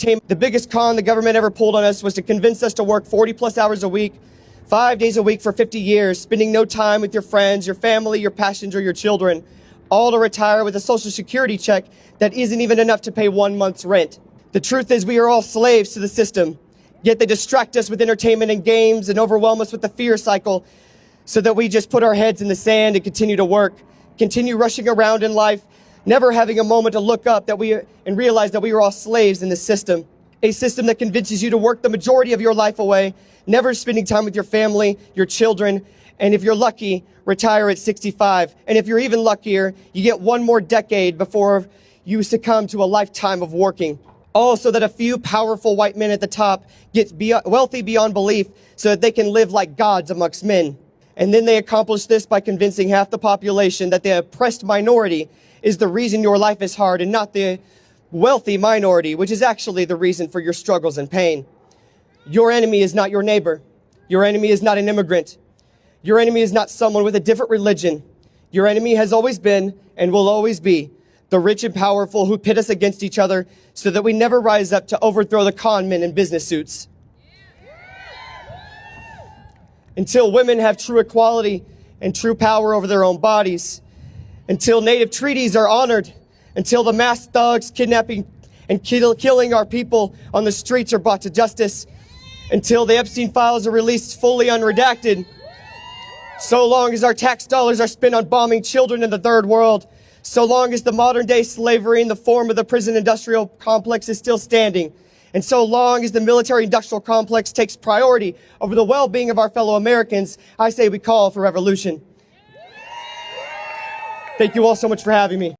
entertainment. The biggest con the government ever pulled on us was to convince us to work 40 plus hours a week, 5 days a week for 50 years, spending no time with your friends, your family, your passions, or your children, all to retire with a Social Security check that isn't even enough to pay 1 month's rent. The truth is we are all slaves to the system, yet they distract us with entertainment and games and overwhelm us with the fear cycle so that we just put our heads in the sand and continue to work, continue rushing around in life, never having a moment to look up and realize that we are all slaves in this system. A system that convinces you to work the majority of your life away, never spending time with your family, your children, and if you're lucky, retire at 65. And if you're even luckier, you get 1 more decade before you succumb to a lifetime of working. All so that a few powerful white men at the top get wealthy beyond belief so that they can live like gods amongst men. And then they accomplish this by convincing half the population that the oppressed minority is the reason your life is hard and not the wealthy minority, which is actually the reason for your struggles and pain. Your enemy is not your neighbor. Your enemy is not an immigrant. Your enemy is not someone with a different religion. Your enemy has always been and will always be the rich and powerful who pit us against each other so that we never rise up to overthrow the con men in business suits. Until women have true equality and true power over their own bodies, until native treaties are honored, until the mass thugs kidnapping and killing our people on the streets are brought to justice, until the Epstein files are released fully unredacted, so long as our tax dollars are spent on bombing children in the third world, so long as the modern day slavery in the form of the prison industrial complex is still standing, and so long as the military industrial complex takes priority over the well-being of our fellow Americans, I say we call for revolution. Thank you all so much for having me.